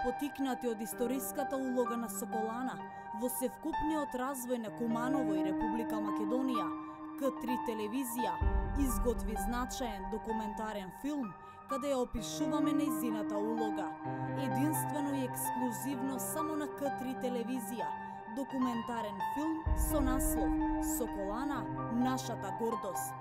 Потикнати од историската улога на Соколана во севкупниот развој на Куманово и Република Македонија, К3 телевизија изготви значаен документарен филм каде ја опишуваме нејзината улога. Единствено и ексклузивно само на К3 телевизија, документарен филм со наслов Соколана, нашата гордост.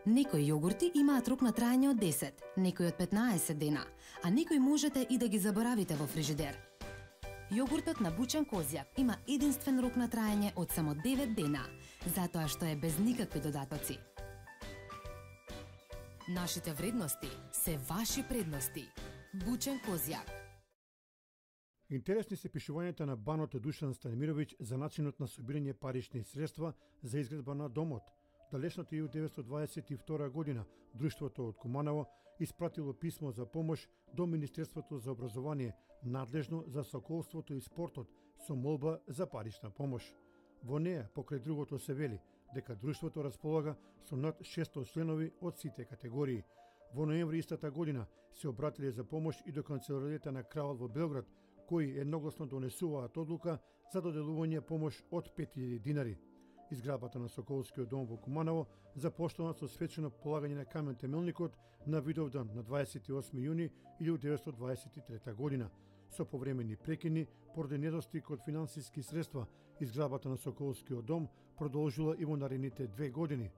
Некои јогурти имаат рок на траење од 10, некои од 15 дена, а некои можете и да ги заборавите во фрижидер. Јогуртот на Бучен Козјак има единствен рок на траење од само 9 дена, затоа што е без никакви додатоци. Нашите вредности се ваши предности. Бучен Козјак. Интересни се пишувањата на Баното Душан Станимировиќ за начинот на собирање парични средства за изградба на домот. Далечната 1922 година Друштвото од Куманово испратило писмо за помош до Министерството за образование, надлежно за соколството и спортот, со молба за парична помош. Во неја, покрај другото, се вели дека Друштвото располага со над 600 членови од сите категории. Во ноември истата година се обратиле за помош и до канцеларијата на кралот во Белград, кои едногласно донесуваат одлука за доделување помош од 5000 динари. Изградбата на Соколскиот дом во Куманово започнала со свечено полагање на камен темелникот на Видовдан на 28 јуни 1923 година. Со повремени прекини, поради недостиг од финансиски средства, изградбата на Соколскиот дом продолжила и во наредните 2 години.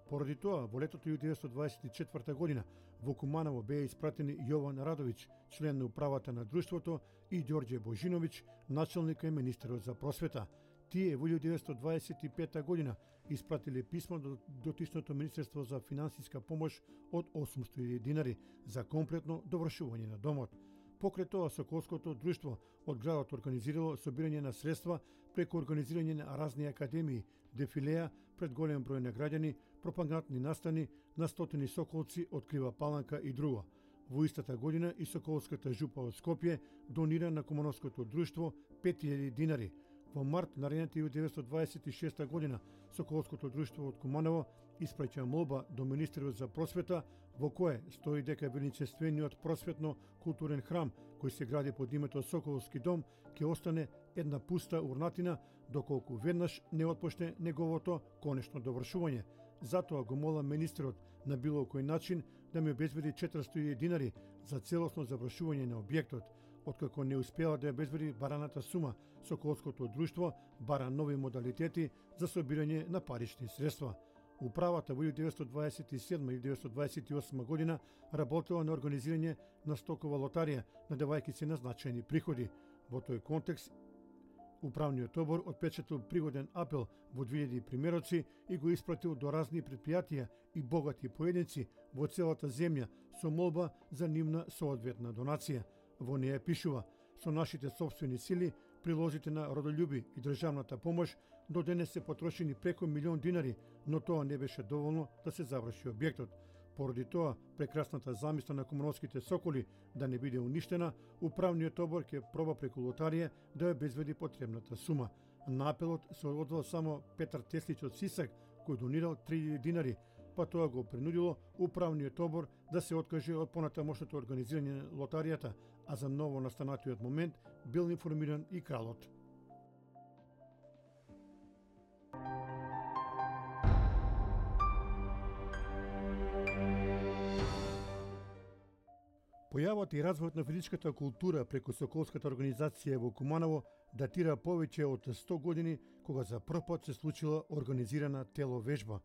Поради тоа, во летото 1924 година во Куманово беа испратени Јован Радовиќ, член на управата на друштвото, и Ѓорѓе Божиновиќ, началник и министерот за просвета. Тие во 1925 година испратиле писмо до дотичното Министерство за финансиска помош од 800.000 динари за комплетно довршување на домот. Покрај тоа, Соколското друштво од градот организирало собирање на средства преку организирање на разни академии, дефилеа пред голем број на граѓани, пропагандни настани на стотини соколци од Крива Паланка и друго. Во истата година и Соколската жупа од Скопје донира на Кумановското друштво 5000 динари. Во март наредната 1926 година Соколското друштво од Куманово испраќа молба до Министерот за просвета, во кое стои дека величествениот просветно-културен храм кој се гради под името Соколски дом ќе остане една пуста урнатина доколку веднаш не отпочне неговото конечно довршување. Затоа го молам министерот на било кој начин да ми обезбеди 400.000 динари за целосно завршување на објектот. Откако не успеа да ја обезбеди бараната сума, Соколското друштво бара нови модалитети за собирање на парични средства. Управата во 1927 и 1928 година работела на организирање на стокова лотарија, надевајќи се на значајни приходи. Во тој контекст, Управниот одбор отпечатил пригоден апел во 2000 примероци и го испратил до разни предпријатија и богати поединци во целата земја со молба за нивна соодветна донација. Во неја пишува: со нашите собствени сили, прилозите на родолјуби и државната помош, до денес се потрошени преку 1.000.000 динари, но тоа не беше доволно да се заврши објектот. Поради тоа, прекрасната замисла на кумановските соколи да не биде уништена, управниот одбор ќе проба преку лотарија да ја обезбеди потребната сума. На апелот се одвел само Петар Теслиќ од Сисак, кој донирал 3.000 динари, па тоа го принудило управниот одбор да се откаже од понатамошното организирање на лотаријата, а за ново настанатиот момент бил информиран и кралот. Појавата и развојот на физичката култура преку Соколската организација во Куманово датира повеќе од 100 години, кога за прв пат се случила организирана теловежба.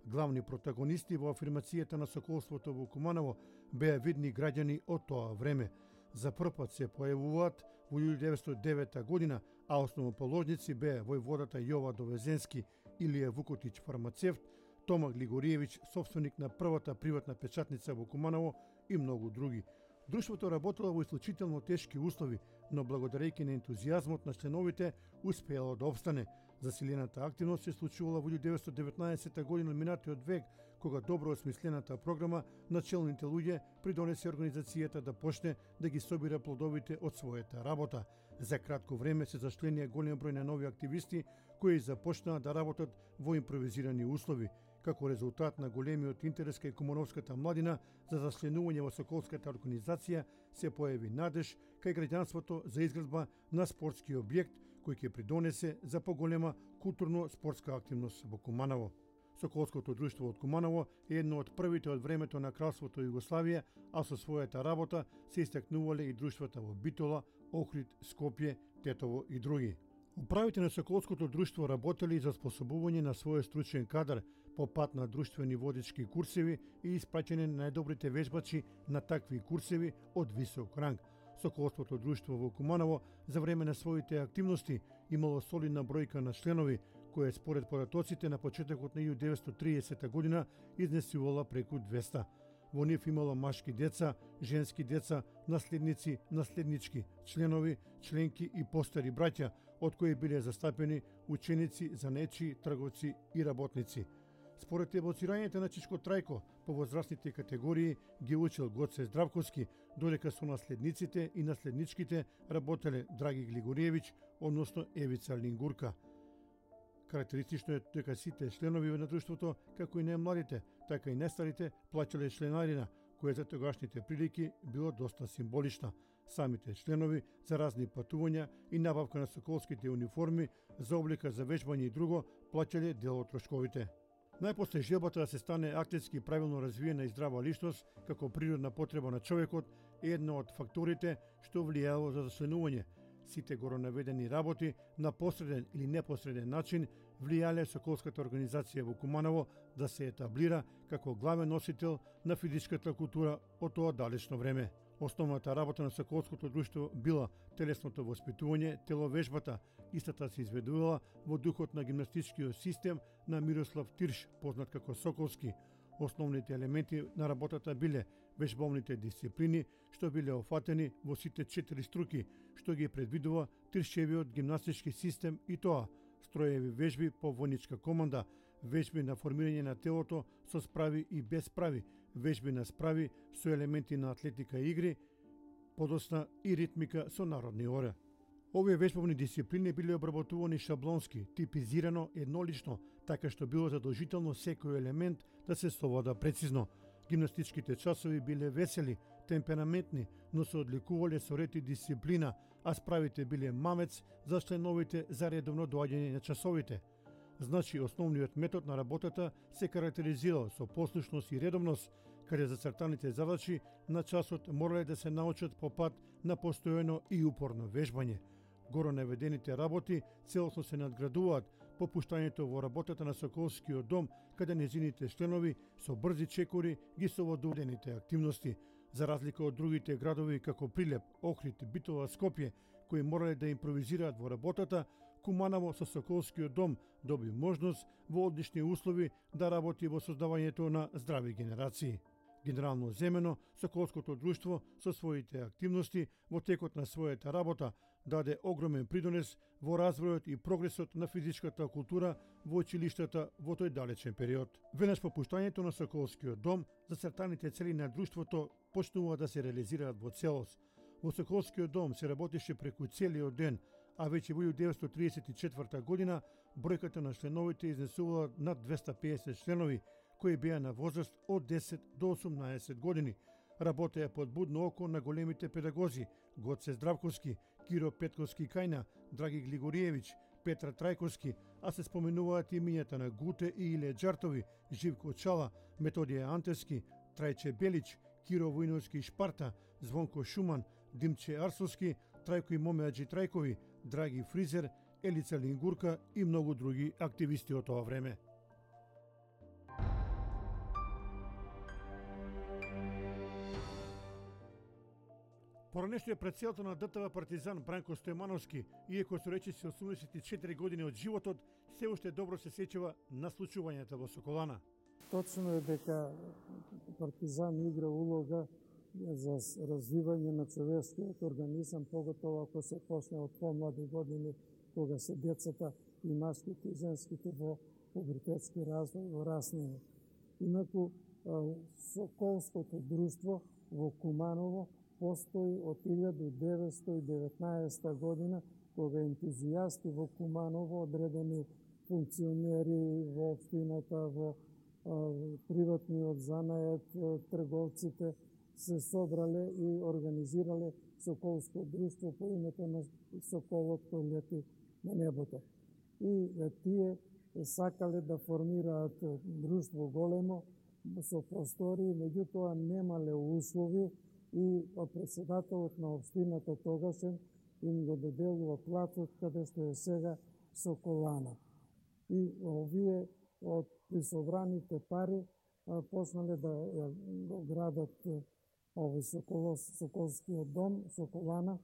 Главни протагонисти во афирмацијата на соколството во Куманово беа видни граѓани од тоа време. За прв пат се појавуваат во 1909 година, а основоположници беа војводата Јова Довезенски, Илија Вукотич фармацевт, Тома Глигориевиќ, собственик на првата приватна печатница во Куманово и многу други. Друштвото работело во исклучително тешки услови, но благодарејќи на ентузијазмот на членовите успеало да обстане. Засилената активност се случувала во 1919 година минатиот век, кога добро осмислената програма на челните луѓе придонесе организацијата да почне да ги собира плодовите од својата работа. За кратко време се зашленија голем број на нови активисти кои започнаа да работат во импровизирани услови. Како резултат на големиот интерес кај кумановската младина за зашленување во Соколската организација, се појави надеж кај граѓанството за изградба на спортски објект кој ќе придонесе за поголема културно-спортска активност во Куманово. Соколското друштво од Куманово е едно од првите од времето на кралството Југославија, а со својата работа се истакнувале и друштвата во Битола, Охрид, Скопје, Тетово и други. Управите на Соколското друштво работеле за способување на својот стручен кадар по пат на друштвени водички курсеви и испраќање на најдобрите вежбачи на такви курсеви од висок ранг. Соколското друштво во Куманово за време на своите активности имало солидна бројка на членови, која според податоците на почетокот на 1930 година изнесувала преку 200. Во нив имало машки деца, женски деца, наследници, наследнички, членови, членки и постари браќа, од кои биле застапени ученици, занечи, трговци и работници. Според евоцирањето на Чичко Трајко по возрастните категории ги учил Гоце Здравковски, додека со наследниците и наследничките работеле Драги Глигориевич, односно Евица Лингурка. Карактеристично е дека сите членови на друштвото, како и најмладите, така и најстарите, плаќале членарина, која за тогашните прилики било доста символична. Самите членови за разни патувања и набавка на соколските униформи, за облика за вежбање и друго, плаќале дел од трошковите. Најпосле желбата да се стане атлетски правилно развиена и здрава личност, како природна потреба на човекот, е една од факторите што влијало за зачленување. Сите горонаведени работи на посреден или непосреден начин влијале Соколската организација во Куманово да се етаблира како главен носител на физичката култура од тоа далечно време. Основната работа на Соколското друштво била телесното воспитување, теловежбата. Истата се изведувала во духот на гимнастичкиот систем на Мирослав Тирш, познат како Соколски. Основните елементи на работата биле вежбовните дисциплини, што биле офатени во сите 4 струки, што ги предвидува Тиршевиот гимнастички систем, и тоа строеви вежби по војничка команда, вежби на формирање на телото со справи и без справи, вежби на справи со елементи на атлетика и игри, подосна и ритмика со народни оре. Овие вежбовни дисциплини биле обработувани шаблонски, типизирано, еднолично, така што било задолжително секој елемент да се совлада прецизно. Гимнастичките часови биле весели, темпераментни, но се одликувале со ред и дисциплина, а справите биле мамец за членовите за редовно доаѓање на часовите. Значи, основниот метод на работата се карактеризирал со послушност и редовност, каде зацртаните задачи на часот морале да се научат по пат на постојано и упорно вежбање. Горо наведените работи целосно се надградуваат по пуштањето во работата на Соколскиот дом, каде незините членови со брзи чекори ги совладуваните активности, за разлика од другите градови како Прилеп, Охрид, Битола, Скопје, кои морале да импровизираат во работата. Куманово со Соколскиот дом доби можност во одлични услови да работи во создавањето на здрави генерации. Генерално земено, Соколското друштво со своите активности во текот на својата работа даде огромен придонес во развојот и прогресот на физичката култура во училиштата во тој далечен период. Веднаш по пуштањето на Соколскиот дом, зацртаните цели на друштвото почнува да се реализираат во целост. Во Соколскиот дом се работеше преку целиот ден, а веќе во 1934 година бројката на членовите изнесувала над 250 членови, кои беа на возраст од 10 до 18 години. Работеа под будно око на големите педагози Гоце Здравковски, Киро Петковски Кајна, Драги Глигориевич, Петра Трајковски, а се споменуваат имињата на Гуте и Иле Джартови, Живко Чала, Методија Антевски, Трајче Белич, Киро Војновски Шпарта, Звонко Шуман, Димче Арсовски, Трајко и Момеаджи Трајкови, Драги Фризер, Елица Лингурка и многу други активисти од тоа време. Поранешто е председател на ДТВ Партизан Бранко Стојмановски, иако со речиси 84 години од животот, се уште добро се сеќава на случувањата во Соколана. Точно е дека Партизан игра улога за развивање на човечкиот организам, поготово ако се почне од помлади години, кога се децата и машките и женските во пубертетски развој, во раснење. Инаку, Соколското друштво во Куманово постои од 1919 година, кога ентузијасти во Куманово, одредени функционери во општината, во приватниот занаед, трговците, се собрале и организирале Соколско друштво по името на Соколот кој лети на небото. И тие сакале да формираат друштво големо со простории, меѓутоа немале услови и председателот на општината тогашен им го доделува платот каде што е сега Соколана. И овие од присобраните пари почнале да го градат овој Соколскиот дом, Соколана,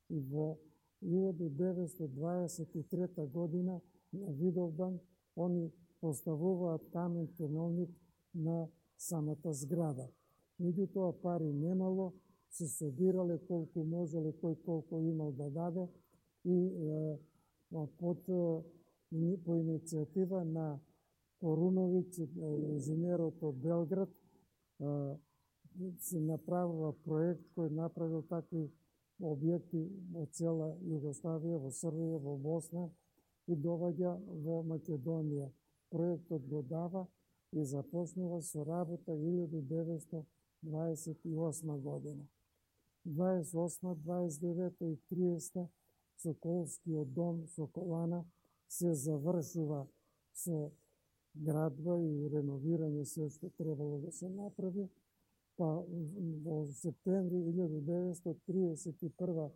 и во 1923 година на Видовдан они поставуваат камен темелник на самата зграда. Меѓутоа пари немало, се собирале колку можеле, кој колку имал да даде и по иницијатива на Коруновиќ, инженерот од Белград, се направува проект кој направил такви објекти во цела Југославија, во Србија, во Босна и доваѓа во Македонија. Проектот го дава и започнува со работа 1928 година. 28, 29 и 30 Соколскиот дом Соколана се завршува со градба и реновирање се што требало да се направи. Па во септември 1931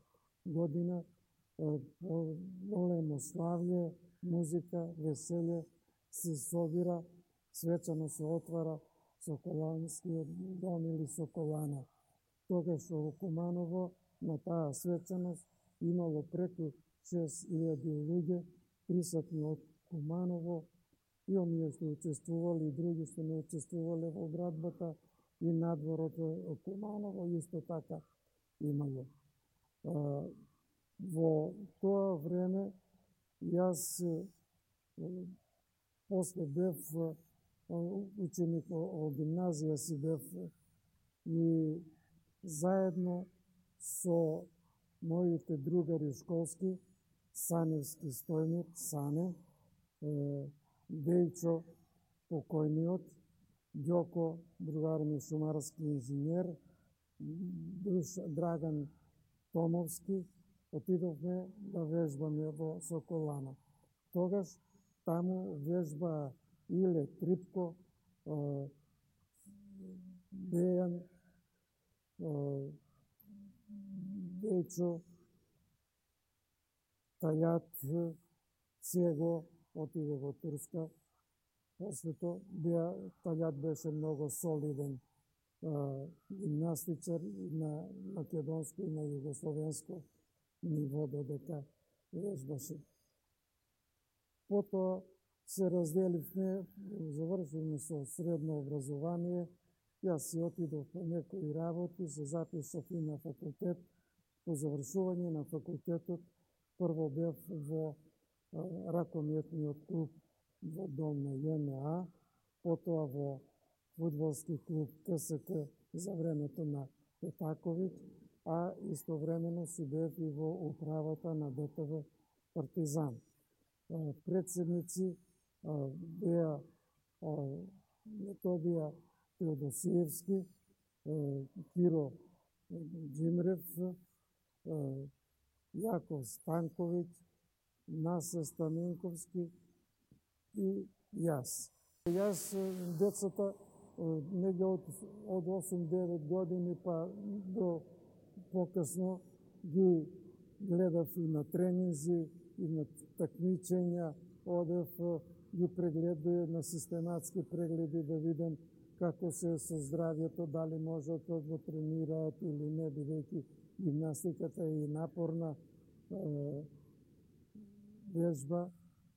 година големо славје, музика, веселје се собира, свечано се отвара Соколанскиот дом или Соколана. Тогаш во Куманово на таа свечаност имало преку 6000 луѓе присутни од Куманово и оние што учествувале и други што не учествувале во градбата и надворот од Куманово исто така имало. Во тоа време јас после бев ученик во гимназија си бев и заедно со моите другари школски, Саневски Стојмир, Сане, Дејчо, покојниот, Ѓоко, другар ми шумарски инженер, Драган Томовски, отидовме да вежбаме во Соколана. Тогаш таму вежба Иле Трипко, Дејан, Дејчо, Тајат, Цего, отиде во Турска. Послето Тајат беше многу солиден гимнастичар на македонско и на југословенско ниво додека вежбаше. Потоа се разделивме, завршивме со средно образование, јас си отидов по некои работи, се запишав и на факултет. По завршување на факултетот прво бев во ракометниот клуб во дом на ЈНА, потоа во фудбалски клуб КСК за времето на Петаковиќ, а истовремено си бев и во управата на ДТВ Партизан. Председници беа Методија Теодосиевски, Киро Џимрев, Јаков Станковиќ, Насе Стаменковски и јас. Јас децата неге од 8-9 години па до покасно ги гледав и на тренинзи, и на такмичења, одев ги прегледував на систематски прегледи да видам како се со здравјето, дали можат да го тренираат или не, бидејќи гимнастиката е и напорна вежба,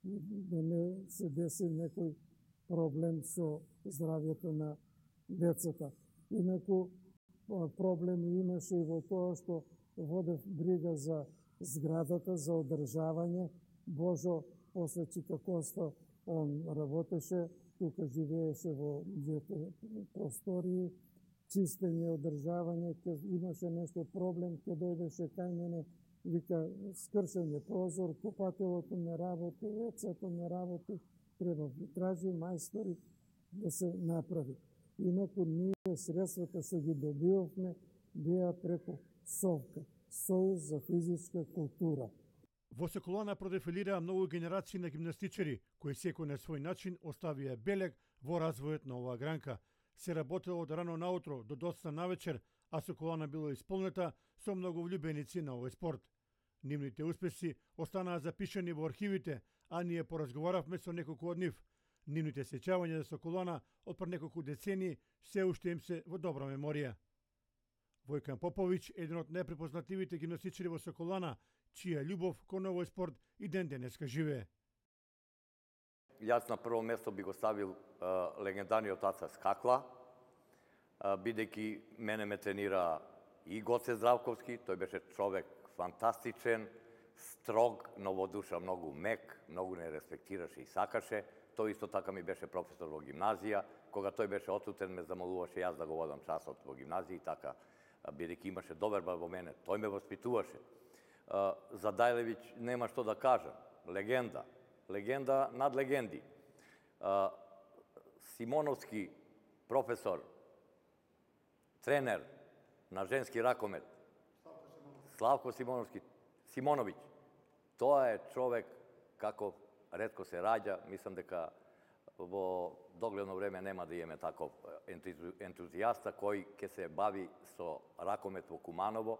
да не се деси некој проблем со здравјето на децата. Инаку проблеми имаше и во тоа што водев брига за зградата, за одржавање. Божо после Чикакоста он работеше, тука живееше во двете простории чистење, одржавање, имаше нешто проблем, ќе дојдеше кај мене, вика, скршење прозор, купателото не работи, вецето не работи, треба да тражи мајстори да се направи. Инаку ние средствата што ги добивавме беа преку СОВКА, Сојуз за физичка култура. Во Соколана продефилираа многу генерации на гимнастичари, кои секој на свој начин оставија белег во развојот на оваа гранка. Се работело од рано наутро до доста навечер, а Соколана било исполнета со многу влюбеници на овој спорт. Нивните успеси останаа запишани во архивите, а ние поразговаравме со неколку од нив. Нивните сеќавања за Соколана од пред неколку децении се уште им се во добра меморија. Војкан Поповиќ, еден од најпрепознатливите гимнастичари во Соколана, чија љубов кон овој спорт и ден денеска живее. Јас на прво место би го ставил легендарниот Аца Скакла, бидејќи мене ме тренира и Гоце Здравковски, тој беше човек фантастичен, строг, но во душа многу мек, многу не респектираше и сакаше. Тој исто така ми беше професор во гимназија. Кога тој беше отсутен, ме замолуваше јас да го водам часот во гимназија и така, бидејќи имаше доверба во мене. Тој ме воспитуваше. За Дајлевиќ нема што да кажам. Легенда. Легенда над легенди. Симоновски професор, тренер на женски ракомет, Славко Симоновиќ. Тоа е човек како ретко се раѓа. Мислам дека во догледно време нема да имаме таков ентузијаста кој ќе се бави со ракомет во Куманово,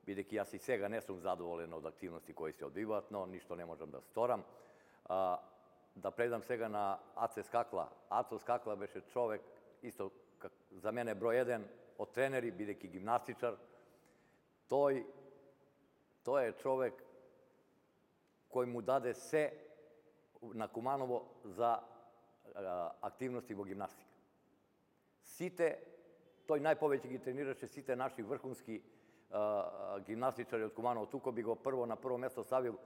бидејќи јас и сега не сум задоволен од активности кои се одбиваат, но ништо не можам да сторам. Да предам сега на Аце Скакла. Ацо Скакла беше човек, исто за мене број еден од тренери, бидејќи гимнастичар. Тој е човек кој му даде се на Куманово за активности во гимнастика. Тој најповеќе ги тренираше сите наши врхунски гимнастичари од Куманово. Тука би го на прво место ставил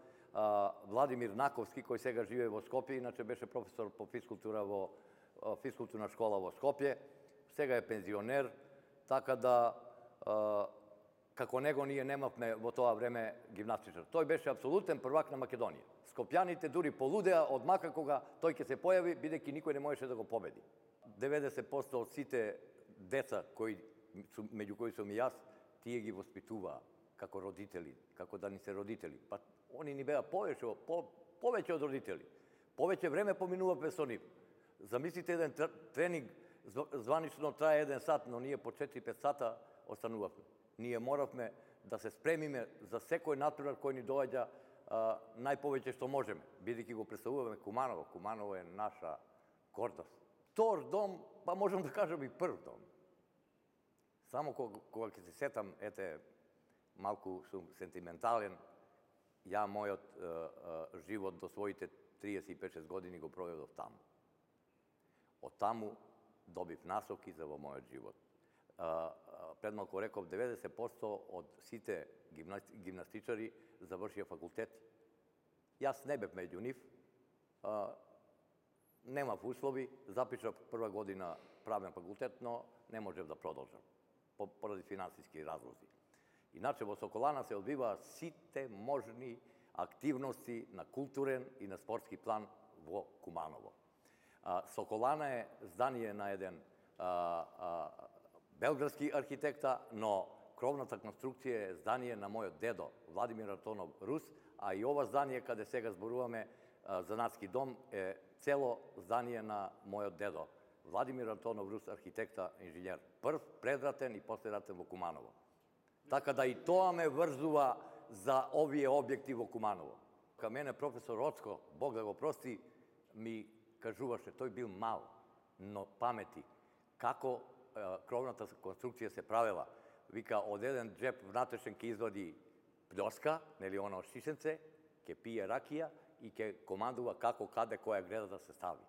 Владимир Наковски, кој сега живее во Скопје, иначе беше професор по физкултура во физкултурна школа во Скопје. Сега е пензионер, така да како него ние немавме во тоа време гимнастичар. Тој беше апсолутен првак на Македонија. Скопјаните дури полудеа од мака кога тој ќе се појави, бидејќи никој не можеше да го победи. 90% од сите деца меѓу кои сум и јас, тие ги воспитуваа како родители, како да ни се родители. Па они ни беа повеќе од родители. Повеќе време поминувавме со нив. Замислите, еден тренинг званично трае 1 сат, но ние по 4-5 сата останувавме. Ние моравме да се спремиме за секој натпревар кој ни доаѓа најповеќе што можеме, бидејќи го представуваме Куманово. Куманово е наша гордост. Втор дом, па можам да кажам и прв дом. Само кога ќе се сетам, малку сум сентиментален, ја мојот живот до своите 35-6 години го проведов таму. Од таму добив насоки за во мојот живот. Пред малку реков, 90% од сите гимнастичари завршија факултети. Јас не бев меѓу нив, немав услови, запишав прва година правен факултет, но не можев да продолжам, поради финансиски разлози. Иначе во Соколана се одбиваа сите можни активности на културен и на спортски план во Куманово. Соколана е здание на еден белградски архитекта, но кровната конструкција е здание на мојот дедо, Владимир Антонов Рус, а и ова здание каде сега зборуваме, занатски дом, е цело здание на мојот дедо, Владимир Антонов Рус, архитекта, инженер. Прв, предратен и последратен во Куманово. Така да и тоа ме врзува за овие објекти во Куманово. Ка мене професор Оцко, Бог да го прости, ми кажуваше, тој бил мал, но памети, како кровната конструкција се правела. Вика, од еден джеп внатрешен ќе извади плјоска, нели оно шишенце, ќе пие ракија и ќе командува како, каде, која греда да се стави.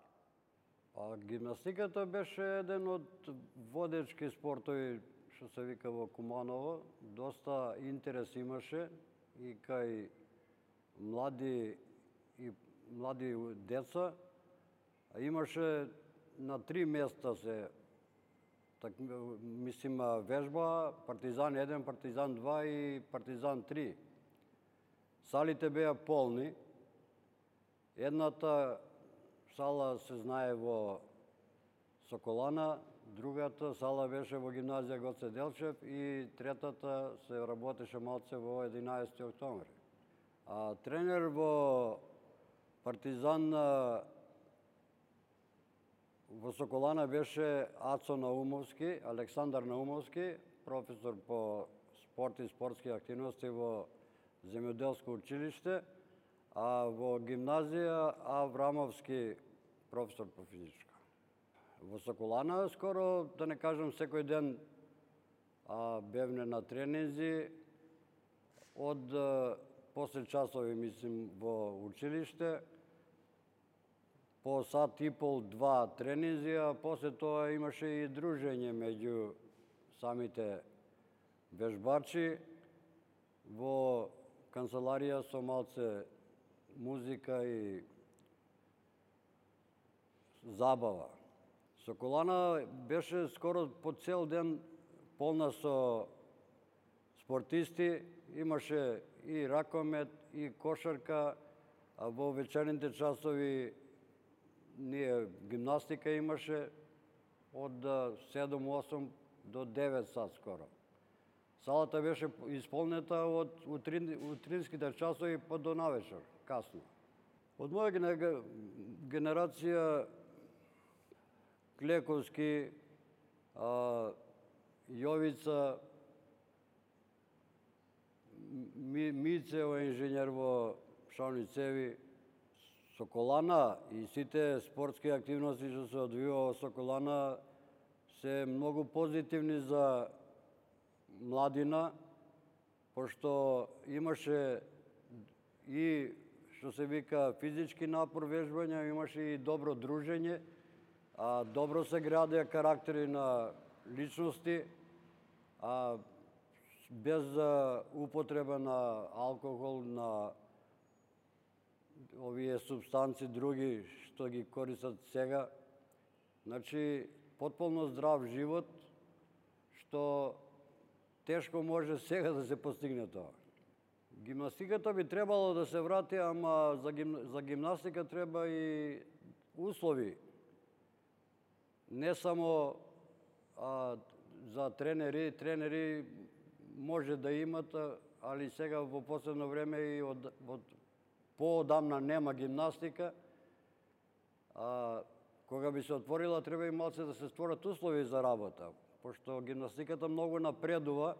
Гимнастиката беше еден од водечки спортови, што се вика во Куманово. Доста интерес имаше и кај млади деца. Имаше на 3 места се мислим вежба Партизан 1, Партизан 2 и Партизан 3. Салите беа полни. Едната сала се знае во Соколана, другата сала беше во гимназија Гоце Делчев и третата се работеше малце во 11 октомври. Тренер во Партизан во Соколана беше Ацо Наумовски, Александар Наумовски, професор по спорт и спортски активности во земјоделско училиште, а во гимназија Аврамовски, професор по физичка. Во Соколана скоро, да не кажам секој ден, бевне на тренинзи, од после часови, мислим, во училиште, по сат и пол, два тренинзи, а после тоа имаше и дружење меѓу самите вежбачи во канцеларија со малце музика и забава. Соколана беше скоро по цел ден полна со спортисти, имаше и ракомет, и кошарка, а во вечерните часови ние гимнастика имаше од 7-8 до 9 сат скоро. Салата беше исполнета од утринските часови па до навечер, касно. Од моја генерација Клековски, Јовица, Мицево инженер во шални цеви, Соколана и сите спортски активности што се одвива во Соколана се многу позитивни за младина, пошто имаше и, што се вика, физички напор, вежбање, имаше и добро дружење, добро се градеа карактери на личности, без употреба на алкохол, на овие субстанци други што ги користат сега. Значи, потполно здрав живот, што тешко може сега да се постигне тоа. Гимнастиката би требало да се врати, ама за гимнастика треба и услови. Не само за тренери може да имат, али сега во последно време и од поодамна нема гимнастика. Кога би се отворила, треба и малце да се створат услови за работа, пошто гимнастиката многу напредува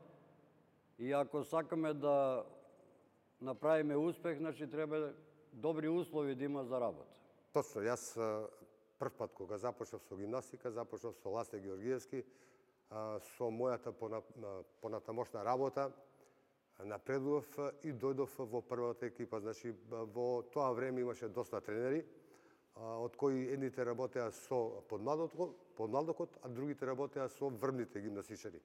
и ако сакаме да направиме успех, значи треба добри услови да има за работа. Точно, јас прв пат кога започнав со гимнастика, започнав со Ласте Георгиевски, со мојата понатамошна работа, напредував и дојдов во првата екипа. Значи, во тоа време имаше доста тренери, од кои едните работеа со подмладокот, а другите работеа со врвните гимнастичари.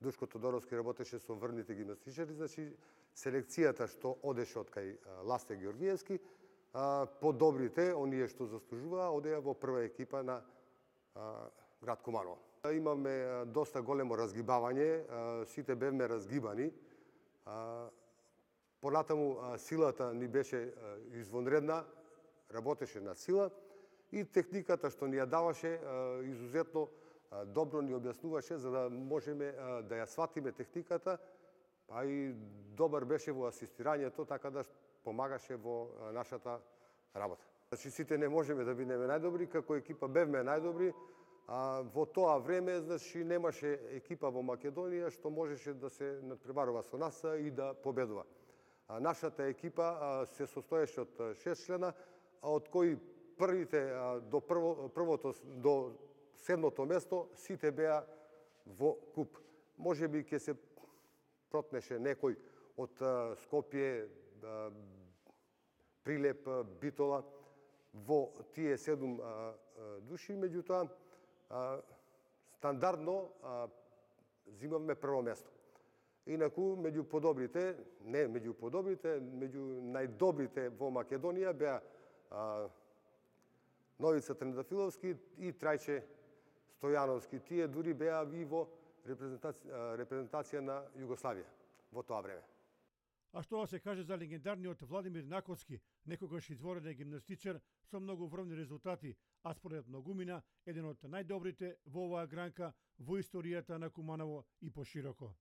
Душко Тодоровски работеше со врвните гимнастичари, значи селекцијата што одеше од кај Ласте Георгиевски, подобрите, оние што заслужуваа, одеа во прва екипа на град Куманово. Имаме доста големо разгибавање, сите бевме разгибани. Понатаму силата ни беше извонредна, работеше на сила и техниката што ни ја даваше изузетно добро ни објаснуваше за да можеме да ја сватиме техниката, а и добар беше во асистирањето, така да помагаше во нашата работа. Значи сите не можеме да бидеме најдобри, како екипа бевме најдобри, а во тоа време значи немаше екипа во Македонија што можеше да се надпреварува со нас и да победува. Нашата екипа се состоеше од 6 члена, од кои првите до првото до 7-то место сите беа во куп. Можеби ќе се протнеше некој од Скопје, Прилеп, Битола во тие 7 души, меѓутоа стандардно зимавме прво место. Инаку, меѓу подобрите, не меѓу подобрите, меѓу најдобрите во Македонија беа Новица Трендафиловски и Трајче Стојановски. Тие дури беа и во репрезентација на Југославија во тоа време. А што да се каже за легендарниот Владимир Наковски, некогаш изворен гимнастичар со многу врвни резултати, а според многумина еден од најдобрите во оваа гранка во историјата на Куманово и пошироко.